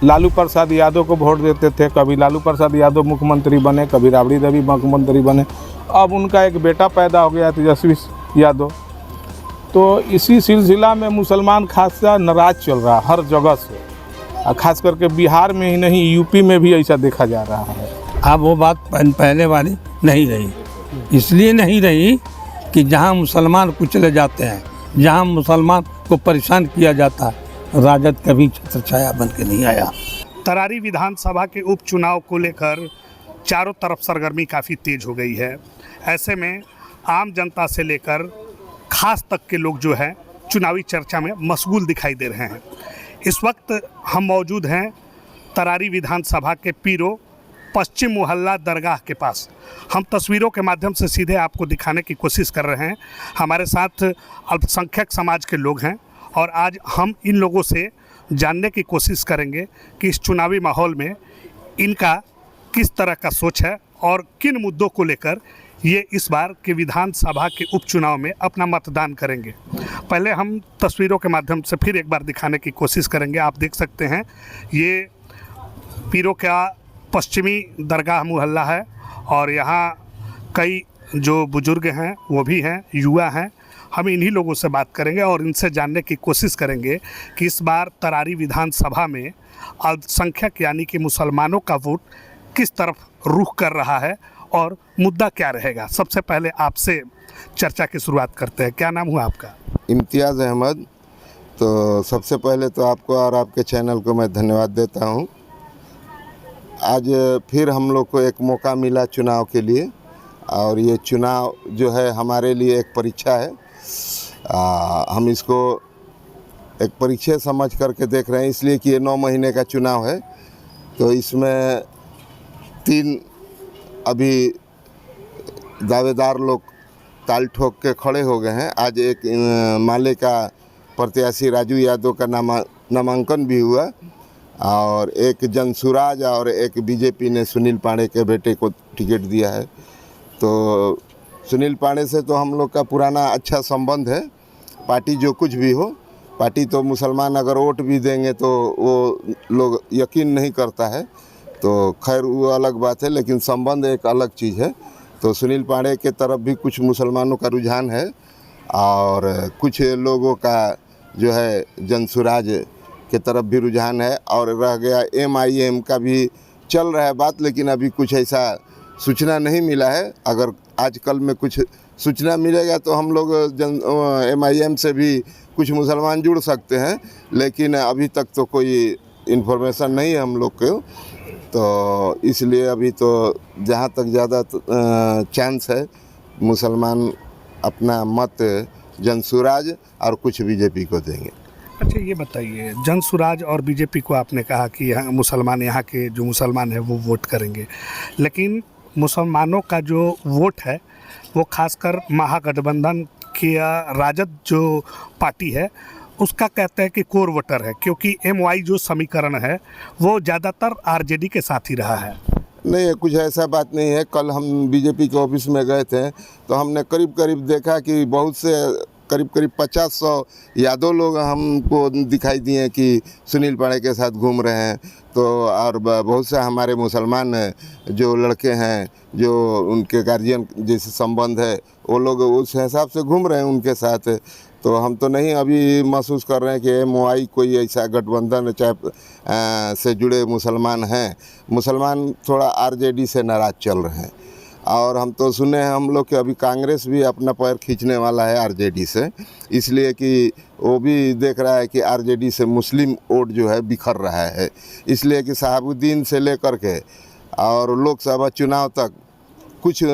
लालू प्रसाद यादव को वोट देते थे, कभी लालू प्रसाद यादव मुख्यमंत्री बने, कभी राबड़ी देवी मुख्यमंत्री बने। अब उनका एक बेटा पैदा हो गया तेजस्वी यादव। तो इसी सिलसिला में मुसलमान खासा नाराज चल रहा हर जगह से, और ख़ास करके बिहार में ही नहीं यूपी में भी ऐसा देखा जा रहा है। अब वो बात पहले वाली नहीं रही, इसलिए नहीं रही कि जहाँ मुसलमान कुचले जाते हैं, जहाँ मुसलमान को परेशान किया जाता है, राजद कभी छत्रछाया बन के नहीं आया। तरारी विधानसभा के उपचुनाव को लेकर चारों तरफ सरगर्मी काफ़ी तेज हो गई है। ऐसे में आम जनता से लेकर खास तक के लोग जो हैं चुनावी चर्चा में मशगूल दिखाई दे रहे हैं। इस वक्त हम मौजूद हैं तरारी विधानसभा के पीरो पश्चिम मोहल्ला दरगाह के पास। हम तस्वीरों के माध्यम से सीधे आपको दिखाने की कोशिश कर रहे हैं। हमारे साथ अल्पसंख्यक समाज के लोग हैं और आज हम इन लोगों से जानने की कोशिश करेंगे कि इस चुनावी माहौल में इनका किस तरह का सोच है और किन मुद्दों को लेकर ये इस बार के विधानसभा के उपचुनाव में अपना मतदान करेंगे। पहले हम तस्वीरों के माध्यम से फिर एक बार दिखाने की कोशिश करेंगे। आप देख सकते हैं ये पीरों का पश्चिमी दरगाह मोहल्ला है और यहाँ कई जो बुजुर्ग हैं वो भी हैं, युवा हैं। हम इन्हीं लोगों से बात करेंगे और इनसे जानने की कोशिश करेंगे कि इस बार तरारी विधानसभा में अल्पसंख्यक यानी कि मुसलमानों का वोट किस तरफ रुख कर रहा है और मुद्दा क्या रहेगा। सबसे पहले आपसे चर्चा की शुरुआत करते हैं। क्या नाम हुआ आपका? इम्तियाज़ अहमद। तो सबसे पहले तो आपको और आपके चैनल को मैं धन्यवाद देता हूं। आज फिर हम लोग को एक मौका मिला चुनाव के लिए, और ये चुनाव जो है हमारे लिए एक परीक्षा है। हम इसको एक परीक्षा समझ करके देख रहे हैं, इसलिए कि ये 9 महीने का चुनाव है। तो इसमें 3 अभी दावेदार लोग ताल ठोक के खड़े हो गए हैं। आज एक माले का प्रत्याशी राजू यादव का नामांकन भी हुआ, और एक जनसुराज और एक बीजेपी ने सुनील पांडे के बेटे को टिकट दिया है। तो सुनील पांडे से तो हम लोग का पुराना अच्छा संबंध है। पार्टी जो कुछ भी हो, पार्टी तो मुसलमान अगर वोट भी देंगे तो वो लोग यकीन नहीं करता है, तो खैर वो अलग बात है, लेकिन संबंध एक अलग चीज़ है। तो सुनील पांडे के तरफ भी कुछ मुसलमानों का रुझान है, और कुछ लोगों का जो है जनसुराज के तरफ भी रुझान है, और रह गया MIM का भी चल रहा है बात, लेकिन अभी कुछ ऐसा सूचना नहीं मिला है। अगर आजकल में कुछ सूचना मिलेगा तो हम लोग MIM से भी कुछ मुसलमान जुड़ सकते हैं, लेकिन अभी तक तो कोई इन्फॉर्मेशन नहीं है हम लोग को। तो इसलिए अभी तो जहाँ तक ज़्यादा चांस है मुसलमान अपना मत जनसुराज और कुछ बीजेपी को देंगे। अच्छा, ये बताइए, जनसुराज और बीजेपी को आपने कहा कि यहाँ मुसलमान, यहाँ के जो मुसलमान हैं वो वोट करेंगे, लेकिन मुसलमानों का जो वोट है वो खासकर महागठबंधन की राजद जो पार्टी है उसका कहते हैं कि कोर वोटर है, क्योंकि MY जो समीकरण है वो ज़्यादातर RJD के साथ ही रहा है। नहीं, कुछ ऐसा बात नहीं है। कल हम बीजेपी के ऑफिस में गए थे तो हमने करीब करीब देखा कि बहुत से करीब 50-100 यादव लोग हमको दिखाई दिए कि सुनील पांडे के साथ घूम रहे हैं। तो और बहुत से हमारे मुसलमान जो लड़के हैं, जो उनके गार्जियन जैसे संबंध है, वो लोग उस हिसाब से घूम रहे हैं उनके साथ। तो हम तो नहीं अभी महसूस कर रहे हैं कि MY कोई ऐसा गठबंधन चाहे से जुड़े मुसलमान हैं। मुसलमान थोड़ा RJD से नाराज़ चल रहे हैं, और हम तो सुने हैं हम लोग कि अभी कांग्रेस भी अपना पैर खींचने वाला है RJD से, इसलिए कि वो भी देख रहा है कि RJD से मुस्लिम वोट जो है बिखर रहा है। इसलिए कि शहाबुद्दीन से लेकर के और लोकसभा चुनाव तक कुछ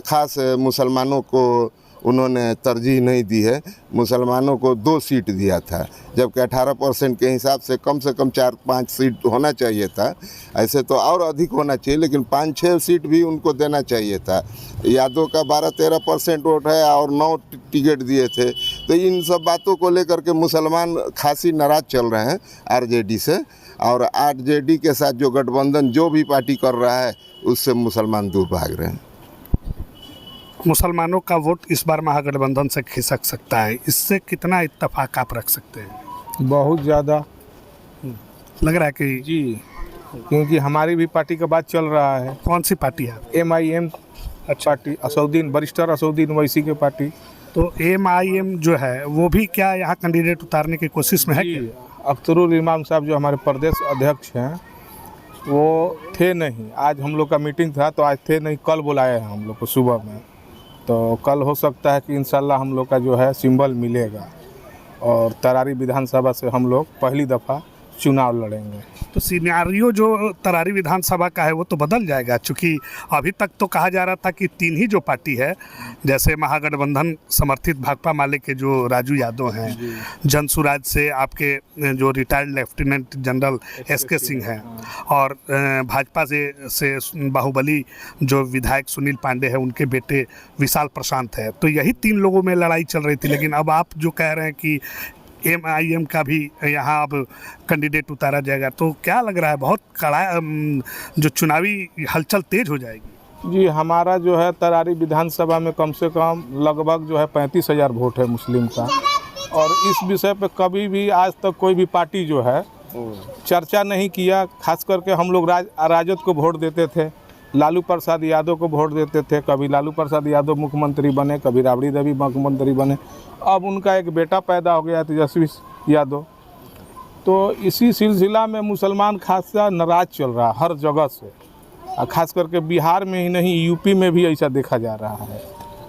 खास मुसलमानों को उन्होंने तरजीह नहीं दी है। मुसलमानों को 2 सीट दिया था, जबकि 18% के हिसाब से कम 4-5 सीट होना चाहिए था। ऐसे तो और अधिक होना चाहिए, लेकिन 5-6 सीट भी उनको देना चाहिए था। यादव का 12-13% वोट है और 9 टिकट दिए थे। तो इन सब बातों को लेकर के मुसलमान खासी नाराज़ चल रहे हैं RJD से, और RJD के साथ जो गठबंधन जो भी पार्टी कर रहा है उससे मुसलमान दूर भाग रहे हैं। मुसलमानों का वोट इस बार महागठबंधन से खिसक सकता है, इससे कितना इत्तेफाक आप रख सकते हैं? बहुत ज़्यादा। लग रहा है कि जी, क्योंकि हमारी भी पार्टी का बात चल रहा है। कौन सी पार्टी है? MIM party, Asaduddin, barrister Asaduddin Owaisi की पार्टी। तो MIM जो है वो भी क्या यहाँ कैंडिडेट उतारने की कोशिश में है जी, क्या? अख्तरुल इमाम साहब जो हमारे प्रदेश अध्यक्ष हैं वो थे नहीं। आज हम लोग का मीटिंग था तो आज थे नहीं, कल बुलाए हैं हम लोग को सुबह में। तो कल हो सकता है कि इंशाल्लाह हम लोग का जो है सिंबल मिलेगा और तरारी विधानसभा से हम लोग पहली दफ़ा चुनाव लड़ेंगे। तो सिनेरियो जो तरारी विधानसभा का है वो तो बदल जाएगा, क्योंकि अभी तक तो कहा जा रहा था कि 3 ही जो पार्टी है, जैसे महागठबंधन समर्थित भाकपा माले के जो राजू यादव हैं, जनसुराज से आपके जो retired lieutenant general SK Singh हैं, और भाजपा से बाहुबली जो विधायक सुनील पांडे हैं उनके बेटे विशाल प्रशांत है। तो यही 3 लोगों में लड़ाई चल रही थी, लेकिन अब आप जो कह रहे हैं कि MIM का भी यहाँ अब कैंडिडेट उतारा जाएगा, तो क्या लग रहा है बहुत कड़ा जो चुनावी हलचल तेज हो जाएगी? जी, हमारा जो है तरारी विधानसभा में कम से कम लगभग जो है 35,000 वोट है मुस्लिम का। और इस विषय पे कभी भी आज तक कोई भी पार्टी जो है चर्चा नहीं किया। खास करके हम लोग राजद को वोट देते थे, लालू प्रसाद यादव को वोट देते थे। कभी लालू प्रसाद यादव मुख्यमंत्री बने, कभी राबड़ी देवी मुख्यमंत्री बने। अब उनका एक बेटा पैदा हो गया तेजस्वी यादव। तो इसी सिलसिला में मुसलमान खासा नाराज चल रहा है हर जगह से, और ख़ास करके बिहार में ही नहीं यूपी में भी ऐसा देखा जा रहा है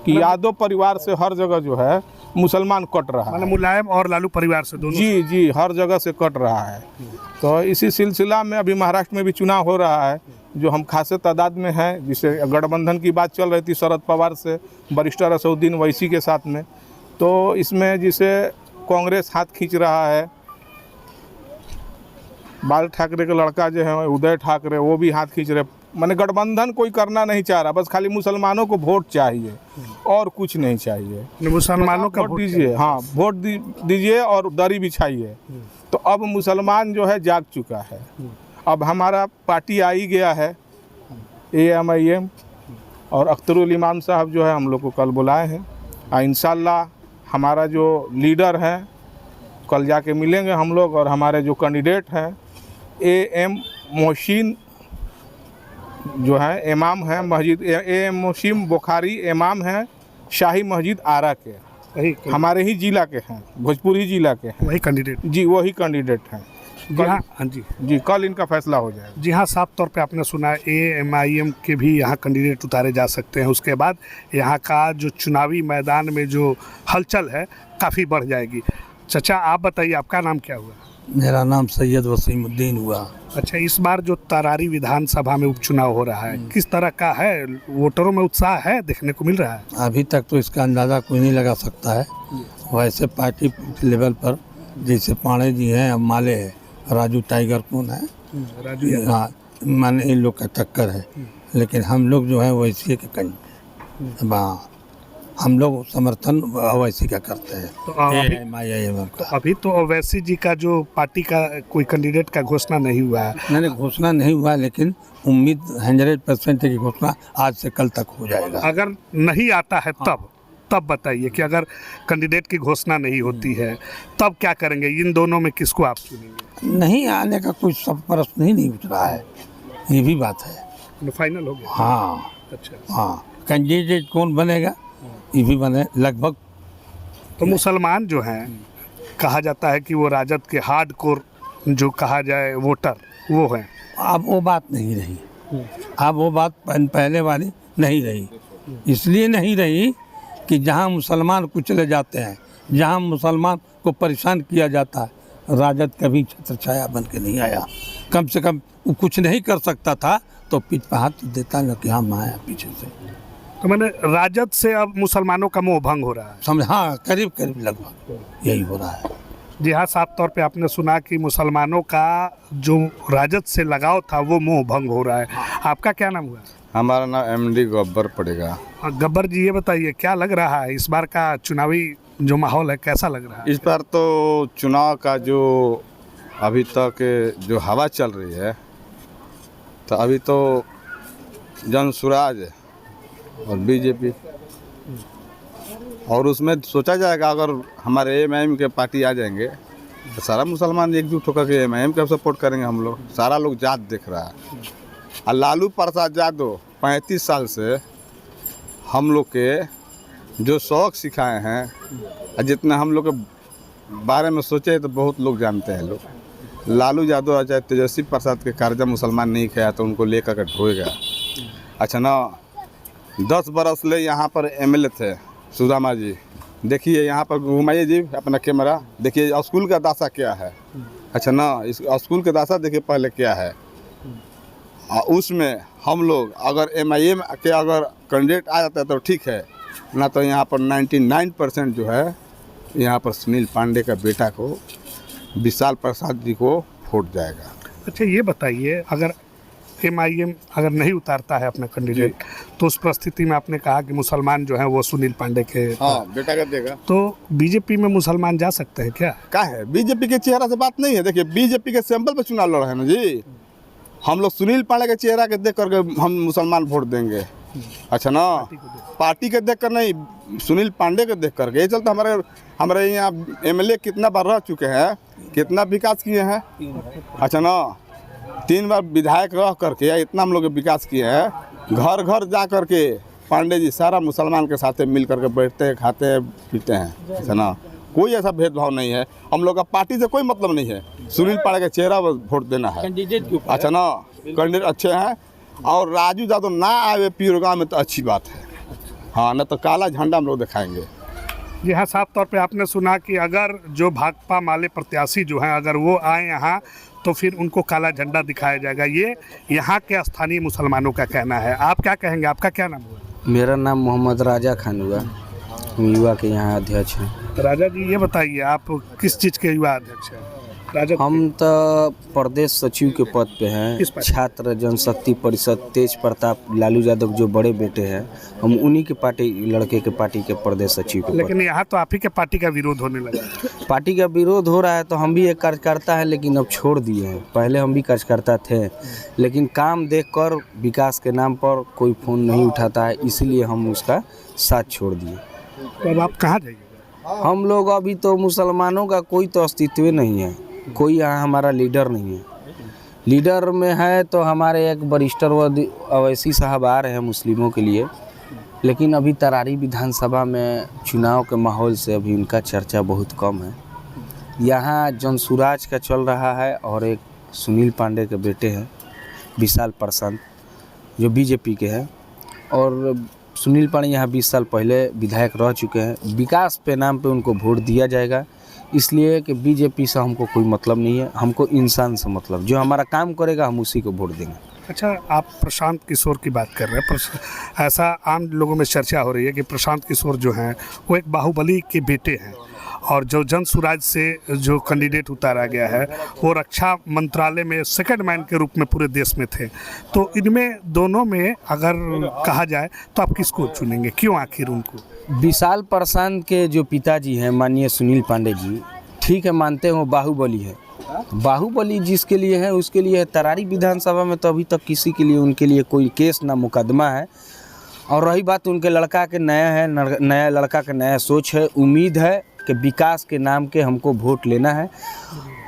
कि यादव परिवार से हर जगह जो है मुसलमान कट रहा है। मतलब मुलायम और लालू परिवार से दोनों? जी, हर जगह से कट रहा है। तो इसी सिलसिला में अभी महाराष्ट्र में भी चुनाव हो रहा है जो हम खासे तादाद में हैं, जिसे गठबंधन की बात चल रही थी शरद पवार से बैरिस्टर असउद्दीन ओवैसी के साथ में। तो इसमें जिसे कांग्रेस हाथ खींच रहा है, बाल ठाकरे के लड़का जो है उदय ठाकरे, वो भी हाथ खींच रहे। माने गठबंधन कोई करना नहीं चाह रहा, बस खाली मुसलमानों को वोट चाहिए और कुछ नहीं चाहिए। मुसलमानों का वोट दीजिए, हाँ वोट दीजिए और दरी बिछाइए। तो अब मुसलमान जो है जाग चुका है। अब हमारा पार्टी आ ही गया है MIM, और अख्तरुल इमाम साहब जो है हम लोग को कल बुलाए हैं। इंशाल्लाह हमारा जो लीडर है कल जाके मिलेंगे हम लोग, और हमारे जो कैंडिडेट हैं AM मोहसिन जो है इमाम हैं मस्जिद AM मोहसिन बुखारी इमाम हैं शाही मस्जिद आरा के, हमारे ही ज़िला के हैं, भोजपुर ही ज़िला के हैं। वही कैंडिडेट? जी, वही कैंडिडेट हैं। जी हाँ, हाँ जी, कल इनका फैसला हो जाएगा। जी हाँ, साफ तौर पे आपने सुना MIM के भी यहाँ कैंडिडेट उतारे जा सकते हैं। उसके बाद यहाँ का जो चुनावी मैदान में जो हलचल है काफ़ी बढ़ जाएगी। चाचा आप बताइए, आपका नाम क्या हुआ? मेरा नाम सैयद वसीमुद्दीन हुआ। अच्छा, इस बार जो तरारी विधानसभा में उपचुनाव हो रहा है किस तरह का है? वोटरों में उत्साह है देखने को मिल रहा है? अभी तक तो इसका अंदाज़ा कोई नहीं लगा सकता है। वैसे पार्टी लेवल पर जैसे पांडे जी हैं, अब माले है, राजू टाइगर कौन है, राजू, हाँ, माने इन लोग का टक्कर है। लेकिन हम लोग जो है वैसे के हम लोग समर्थन ओवैसी का करते हैं। तो अभी तो ओवैसी जी का जो पार्टी का कोई कैंडिडेट का घोषणा नहीं हुआ है? नहीं, घोषणा नहीं हुआ, लेकिन उम्मीद 100% की घोषणा आज से कल तक हो जाएगा। अगर नहीं आता है तब बताइए कि अगर कैंडिडेट की घोषणा नहीं होती है तब क्या करेंगे? इन दोनों में किसको आप चुनेंगे? नहीं आने का कोई सब प्रश्न ही नहीं उठ रहा है, ये भी बात है। फाइनल हो गया? हाँ। अच्छा, हाँ, कैंडिडेट कौन बनेगा ये भी बने लगभग। तो मुसलमान जो हैं कहा जाता है कि वो राजद के हार्डकोर जो कहा जाए वोटर वो हैं। अब वो बात नहीं रही, अब वो बात पहले वाली नहीं रही। इसलिए नहीं रही कि जहाँ मुसलमान कुचले जाते हैं, जहाँ मुसलमान को परेशान किया जाता है, राजद कभी छत्र छाया बन के नहीं आया। कम से कम वो कुछ नहीं कर सकता था तो पीठ पर हाथ तो देता न कि हम आया पीछे से। तो मैंने राजद से अब मुसलमानों का मोह भंग हो रहा है, समझ? हाँ, करीब करीब लगभग यही हो रहा है। जी हाँ, साफ तौर पे आपने सुना कि मुसलमानों का जो राजद से लगाव था वो मोह भंग हो रहा है। आपका क्या नाम हुआ? हमारा नाम MD गब्बर पड़ेगा। गब्बर जी, ये बताइए क्या लग रहा है इस बार का चुनावी जो माहौल है कैसा लग रहा है? इस बार तो चुनाव का जो अभी तक जो हवा चल रही है, तो अभी तो जनसुराज और BJP, और उसमें सोचा जाएगा अगर हमारे MIM के पार्टी आ जाएंगे तो सारा मुसलमान एकजुट होकर के एमआईएम का सपोर्ट करेंगे हम लोग। सारा लोग जात देख रहा है। और लालू प्रसाद यादव 35 साल से हम लोग के जो शौक सिखाए हैं और जितना हम लोग के बारे में सोचे तो बहुत लोग जानते हैं लोग। लालू यादव चाहे तेजस्वी प्रसाद के कर्जा मुसलमान नहीं खाया तो उनको लेकर के ढोएगा। अच्छा ना, 10 बरस ले यहाँ पर एमएलए थे सुदामा जी। देखिए यहाँ पर घुमाइए जी अपना कैमरा, देखिए स्कूल का दासा क्या है। अच्छा ना, इस स्कूल का दासा देखिए पहले क्या है। उसमें हम लोग अगर एमआईएम के अगर कैंडिडेट आ जाता है तो ठीक है, ना तो यहाँ पर 99% जो है यहाँ पर सुनील पांडे का बेटा को विशाल प्रसाद जी को वोट जाएगा। अच्छा ये बताइए, अगर एमआईएम अगर नहीं उतारता है अपना कैंडिडेट तो उस परिस्थिति में आपने कहा कि मुसलमान जो है वो सुनील पांडे के बेटा का देगा। तो बीजेपी में मुसलमान जा सकते हैं क्या है? बीजेपी के चेहरा से बात नहीं है। देखिए बीजेपी के सैंपल पे चुनाव लड़ रहे हैं ना जी। हम लोग सुनील पांडे के चेहरा के देख करके हम मुसलमान वोट देंगे। अच्छा ना, पार्टी के देख कर नहीं, सुनील पांडे के देख करके। ये चलते हमारे यहाँ एमएलए कितना बार रह चुके हैं, कितना विकास किए हैं। अच्छा ना, 3 बार विधायक रह करके इतना हम लोग विकास किए हैं। घर घर जा करके पांडे जी सारा मुसलमान के साथ मिल करके बैठते हैं, खाते हैं, पीते हैं। अच्छा ना, कोई ऐसा भेदभाव नहीं है। हम लोग का पार्टी से कोई मतलब नहीं है। सुनील पांडे का चेहरा वोट देना है। अच्छा ना, कैंडिडेट अच्छे हैं और राजू यादव ना आए पीरगांव में तो अच्छी बात है। हाँ, न तो काला झंडा हम लोग दिखाएंगे। जी हाँ, साफ तौर पे आपने सुना कि अगर जो भाकपा माले प्रत्याशी जो हैं अगर वो आए यहाँ तो फिर उनको काला झंडा दिखाया जाएगा। ये यहाँ के स्थानीय मुसलमानों का कहना है। आप क्या कहेंगे? आपका क्या नाम हुआ? मेरा नाम मोहम्मद राजा खान हुआ, हम युवा के यहाँ अध्यक्ष हैं। राजा जी ये बताइए, आप किस चीज़ के युवा अध्यक्ष हैं? राजा हम तो प्रदेश सचिव के पद पे हैं। छात्र जनशक्ति परिषद तेज प्रताप लालू यादव जो बड़े बेटे हैं, हम उन्हीं के पार्टी लड़के के पार्टी के प्रदेश सचिव के। लेकिन यहाँ तो आप ही के पार्टी का विरोध होने लगा। पार्टी का विरोध हो रहा है तो हम भी एक कार्यकर्ता है, लेकिन अब छोड़ दिए हैं। पहले हम भी कार्यकर्ता थे, लेकिन काम देखकर विकास के नाम पर कोई फ़ोन नहीं उठाता है, इसलिए हम उसका साथ छोड़ दिए। तो अब आप कहाँ जाइएगा? हम लोग अभी तो मुसलमानों का कोई तो अस्तित्व नहीं है, कोई यहाँ हमारा लीडर नहीं है। लीडर में है तो हमारे एक वरिष्ठ अवैसी साहब आ रहे हैं मुस्लिमों के लिए, लेकिन अभी तरारी विधानसभा में चुनाव के माहौल से अभी उनका चर्चा बहुत कम है। यहाँ जनसुराज का चल रहा है और एक सुनील पांडे के बेटे हैं विशाल प्रसाद जो बीजेपी के हैं, और सुनील पांडे यहाँ 20 साल पहले विधायक रह चुके हैं। विकास पे नाम पे उनको वोट दिया जाएगा, इसलिए कि बीजेपी से हमको कोई मतलब नहीं है, हमको इंसान से मतलब। जो हमारा काम करेगा हम उसी को वोट देंगे। अच्छा, आप प्रशांत किशोर की बात कर रहे हैं। ऐसा आम लोगों में चर्चा हो रही है कि प्रशांत किशोर जो हैं वो एक बाहुबली के बेटे हैं, और जो जनसुराज से जो कैंडिडेट उतारा गया है वो रक्षा मंत्रालय में सेकंड मैन के रूप में पूरे देश में थे। तो इनमें दोनों में अगर कहा जाए तो आप किसको चुनेंगे? क्यों आखिर उनको? विशाल प्रसाद के जो पिताजी हैं माननीय सुनील पांडे जी, ठीक है मानते हो बाहुबली है, बाहुबली जिसके लिए है उसके लिए है। तरारी विधानसभा में तो अभी तक किसी के लिए उनके लिए कोई केस ना मुकदमा है। और रही बात उनके लड़का के नया है, नया लड़का का नया सोच है। उम्मीद है कि विकास के नाम के हमको वोट लेना है।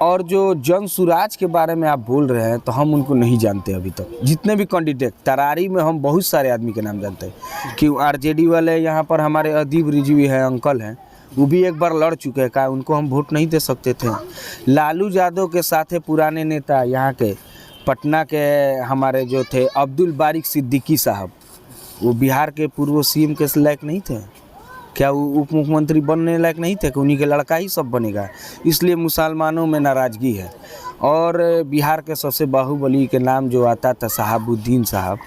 और जो जनसुराज के बारे में आप बोल रहे हैं तो हम उनको नहीं जानते अभी तक। जितने भी कैंडिडेट तरारी में हम बहुत सारे आदमी के नाम जानते हैं कि आरजेडी वाले यहाँ पर हमारे अदीब रिजवी हैं, अंकल हैं, वो भी एक बार लड़ चुके हैं। का उनको हम वोट नहीं दे सकते थे? लालू यादव के साथ पुराने नेता यहाँ के पटना के हमारे जो थे अब्दुल बारिक सिद्दीकी साहब, वो बिहार के पूर्व सीएम के लायक नहीं थे क्या? वो उप मुख्यमंत्री बनने लायक नहीं थे कि उन्हीं के लड़का ही सब बनेगा? इसलिए मुसलमानों में नाराज़गी है। और बिहार के सबसे बाहुबली के नाम जो आता था शहाबुद्दीन साहब,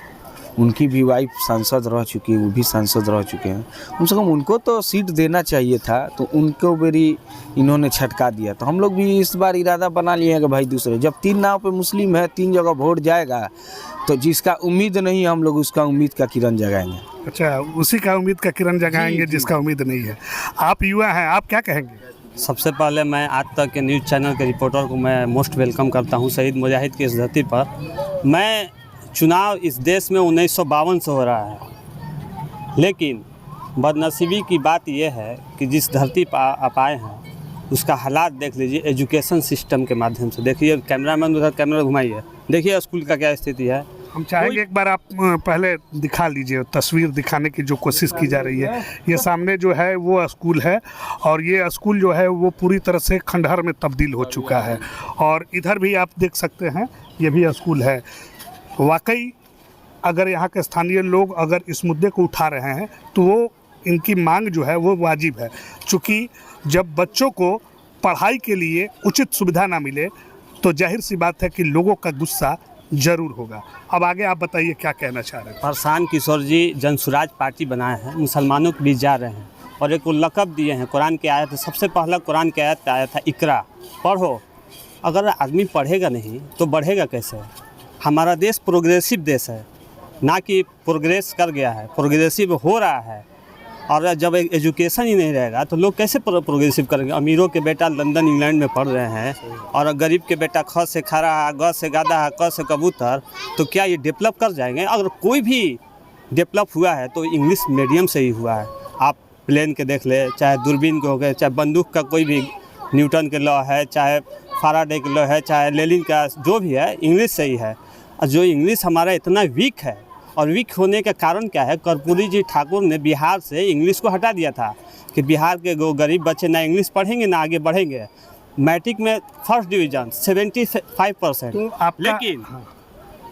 उनकी भी वाइफ सांसद रह चुकी है, वो भी सांसद रह चुके हैं। कम से कम उनको तो सीट देना चाहिए था, तो उनको मेरी इन्होंने छटका दिया। तो हम लोग भी इस बार इरादा बना लिए हैं कि भाई दूसरे, जब 3 नाव पे मुस्लिम है, 3 जगह वोट जाएगा, तो जिसका उम्मीद नहीं है हम लोग उसका उम्मीद का किरण जगाएंगे। अच्छा, उसी का उम्मीद का किरण जगाएंगे जिसका उम्मीद नहीं है। आप युवा हैं, आप क्या कहेंगे? सबसे पहले मैं आज तक के न्यूज़ चैनल के रिपोर्टर को मैं मोस्ट वेलकम करता हूं शहीद मुजाहिद की इस धरती पर। मैं चुनाव इस देश में 1952 से हो रहा है, लेकिन बदनसीबी की बात यह है कि जिस धरती पर आप आए हैं उसका हालात देख लीजिए एजुकेशन सिस्टम के माध्यम से। देखिए कैमरामैन उधर कैमरा घुमाइए, देखिए स्कूल का क्या स्थिति है। हम चाहेंगे एक बार आप पहले दिखा लीजिए, तस्वीर दिखाने की जो कोशिश की जा रही है। ये सामने जो है वो स्कूल है और ये स्कूल जो है वो पूरी तरह से खंडहर में तब्दील हो चुका है। और इधर भी आप देख सकते हैं ये भी स्कूल है। वाकई अगर यहाँ के स्थानीय लोग अगर इस मुद्दे को उठा रहे हैं तो वो इनकी मांग जो है वो वाजिब है, चूँकि जब बच्चों को पढ़ाई के लिए उचित सुविधा ना मिले तो जाहिर सी बात है कि लोगों का गुस्सा जरूर होगा। अब आगे आप बताइए क्या कहना चाह रहे हैं। प्रशांत किशोर जी जनसुराज पार्टी बनाए हैं, मुसलमानों के बीच जा रहे हैं और एक लक़ब दिए हैं। कुरान की आयत, सबसे पहला कुरान की आयत आया था इकरा, पढ़ो। अगर आदमी पढ़ेगा नहीं तो बढ़ेगा कैसे? हमारा देश प्रोग्रेसिव देश है, ना कि प्रोग्रेस कर गया है, प्रोग्रेसिव हो रहा है। और जब एजुकेशन ही नहीं रहेगा तो लोग कैसे प्रोग्रेसिव करेंगे? अमीरों के बेटा लंदन इंग्लैंड में पढ़ रहे हैं और गरीब के बेटा ख से खरा है, ग से गादा है, क से कबूतर, तो क्या ये डेवलप कर जाएंगे? अगर कोई भी डेवलप हुआ है तो इंग्लिश मीडियम से ही हुआ है। आप प्लेन के देख ले, चाहे दूरबीन के हो गए, चाहे बंदूक का कोई भी न्यूटन के लॉ है, चाहे फाराडे के लॉ है, चाहे लेनिन का जो भी है, इंग्लिश से ही है। और जो इंग्लिश हमारा इतना वीक है, और वीक होने का कारण क्या है? कर्पूरी जी ठाकुर ने बिहार से इंग्लिश को हटा दिया था कि बिहार के गरीब बच्चे ना इंग्लिश पढ़ेंगे ना आगे बढ़ेंगे। मैट्रिक में फर्स्ट डिवीज़न 75%, तो आपका लेकिन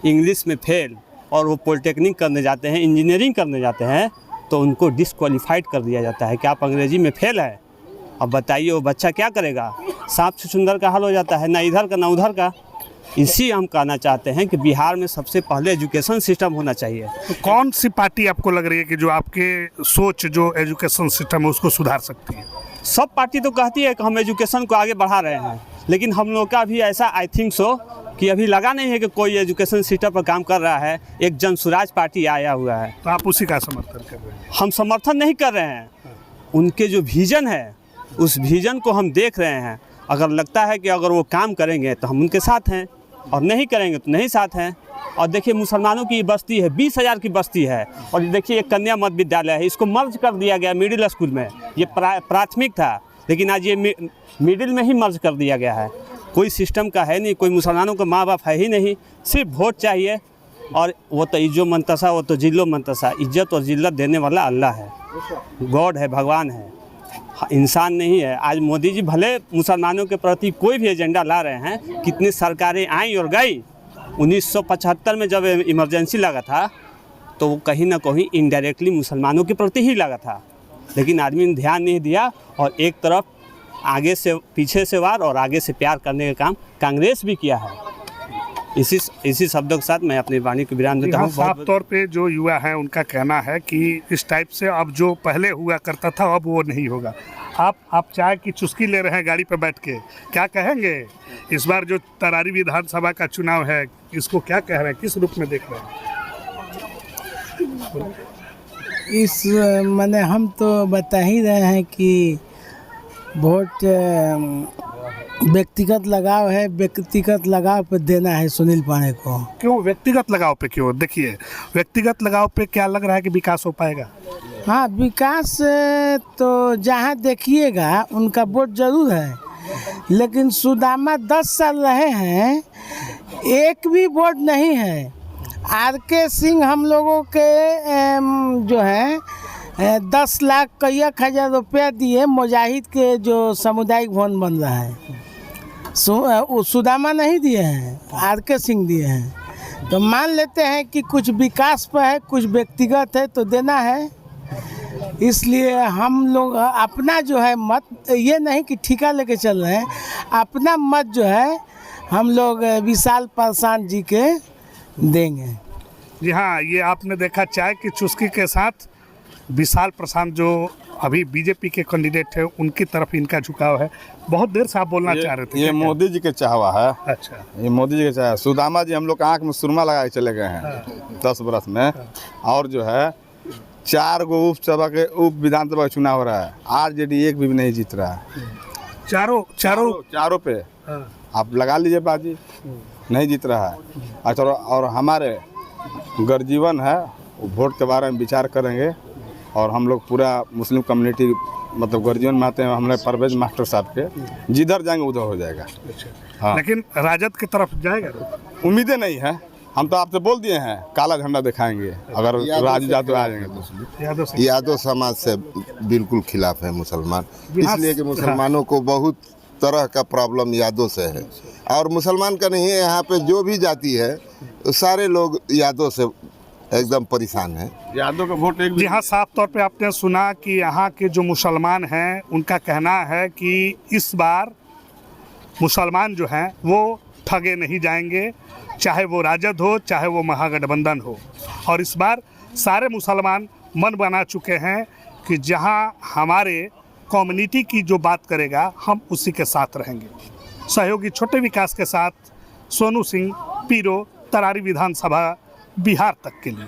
इंग्लिश में फेल और वो पॉलिटेक्निक करने जाते हैं, इंजीनियरिंग करने जाते हैं तो उनको डिस्क्वालीफाइड कर दिया जाता है कि आप अंग्रेजी में फेल है। अब बताइए वो बच्चा क्या करेगा? सांप छुछुंदर का हाल हो जाता है, ना इधर का ना उधर का। इसी हम कहना चाहते हैं कि बिहार में सबसे पहले एजुकेशन सिस्टम होना चाहिए। तो कौन सी पार्टी आपको लग रही है कि जो आपके सोच जो एजुकेशन सिस्टम है उसको सुधार सकती है? सब पार्टी तो कहती है कि हम एजुकेशन को आगे बढ़ा रहे हैं, लेकिन हम लोग का भी ऐसा आई थिंक सो कि अभी लगा नहीं है कि कोई एजुकेशन सिस्टम पर काम कर रहा है। एक जनसुराज पार्टी आया हुआ है, तो आप उसी का समर्थन कर रहे हैं? हम समर्थन नहीं कर रहे हैं। उनके जो विजन है उस विजन को हम देख रहे हैं। अगर लगता है कि अगर वो काम करेंगे तो हम उनके साथ हैं, और नहीं करेंगे तो नहीं साथ हैं। और देखिए मुसलमानों की बस्ती है, 20,000 की बस्ती है, और देखिए एक कन्या मध्य विद्यालय है, इसको मर्ज कर दिया गया मिडिल स्कूल में। ये प्राथमिक था लेकिन आज ये मिडिल में ही मर्ज कर दिया गया है। कोई सिस्टम का है नहीं, कोई मुसलमानों का माँ बाप है ही नहीं, सिर्फ वोट चाहिए। और वो तो इज्जो मंतसा, वो तो जिल्लो मंतसा, इज्जत और जिल्लत देने वाला अल्लाह है, गॉड है, भगवान है, इंसान नहीं है। आज मोदी जी भले मुसलमानों के प्रति कोई भी एजेंडा ला रहे हैं, कितनी सरकारें आई और गई। 1975 में जब इमरजेंसी लगा था तो वो कहीं ना कहीं इनडायरेक्टली मुसलमानों के प्रति ही लगा था, लेकिन आदमी ने ध्यान नहीं दिया। और एक तरफ आगे से पीछे से वार और आगे से प्यार करने का काम कांग्रेस भी किया है। इसी शब्दों के साथ मैं अपनी वाणी को विराम देता हूँ। साफ तौर पे जो युवा हैं उनका कहना है कि इस टाइप से अब जो पहले हुआ करता था अब वो नहीं होगा। आप चाय की चुस्की ले रहे हैं गाड़ी पर बैठ के, क्या कहेंगे? इस बार जो तरारी विधानसभा का चुनाव है इसको क्या कह रहे हैं, किस रूप में देख रहे हैं? इस माने हम तो बता ही रहे हैं कि वोट व्यक्तिगत लगाव है, व्यक्तिगत लगाव पे देना है सुनील पांडे को। क्यों व्यक्तिगत लगाव पे? क्यों? देखिए व्यक्तिगत लगाव पे क्या लग रहा है कि विकास हो पाएगा? हाँ, विकास तो जहाँ देखिएगा उनका वोट जरूर है, लेकिन सुदामा 10 साल रहे हैं, एक भी वोट नहीं है। आर.के. सिंह हम लोगों के जो है 10 लाख कई हज़ार रुपया दिए मुजाहिद के जो सामुदायिक भवन बन रहा है, सुदामा नहीं दिए हैं, आर.के. सिंह दिए हैं। तो मान लेते हैं कि कुछ विकास पर है, कुछ व्यक्तिगत है, तो देना है। इसलिए हम लोग अपना जो है मत, ये नहीं कि ठिका लेके चल रहे हैं, अपना मत जो है हम लोग विशाल पासवान जी के देंगे। जी हाँ, ये आपने देखा चाय की चुस्की के साथ विशाल प्रशांत जो अभी बीजेपी के कैंडिडेट है उनकी तरफ इनका झुकाव है। बहुत देर से आप बोलना चाह रहे थे। ये मोदी जी के चाहवा है। अच्छा, ये मोदी जी के चाहवा। सुदामा जी हम लोग आँख में सुरमा लगा के चले गए हैं 10 बरस में। और जो है 4 गो उप विधानसभा का चुनाव हो रहा है, आरजेडी एक भी नहीं जीत रहा है। चारों पे आप लगा लीजिए बाजी, नहीं जीत रहा है। अच्छा, और हमारे गर्जीवन है, वोट के बारे में विचार करेंगे और हम लोग पूरा मुस्लिम कम्युनिटी मतलब गर्जियन में आते हैं हमारे परवेज मास्टर साहब के, जिधर जाएंगे उधर हो जाएगा। हाँ, लेकिन राजद की तरफ जाएगा तो उम्मीदें नहीं है। हम तो आपसे बोल दिए हैं काला झंडा दिखाएंगे अगर राजू यादव आ जाएंगे तो। यादव समाज से बिल्कुल खिलाफ है मुसलमान, इसलिए कि मुसलमानों को बहुत तरह का प्रॉब्लम यादव से है, और मुसलमान का नहीं है, यहाँ पे जो भी जाति है तो सारे लोग यादव से एकदम परेशान है। यादव का वोट एक जी हाँ, साफ तौर पे आपने सुना कि यहाँ के जो मुसलमान हैं उनका कहना है कि इस बार मुसलमान जो हैं वो ठगे नहीं जाएंगे, चाहे वो राजद हो चाहे वो महागठबंधन हो। और इस बार सारे मुसलमान मन बना चुके हैं कि जहाँ हमारे कम्युनिटी की जो बात करेगा हम उसी के साथ रहेंगे। सहयोगी छोटे विकास के साथ सोनू सिंह, पीरो, तरारी विधानसभा, बिहार तक के लिए।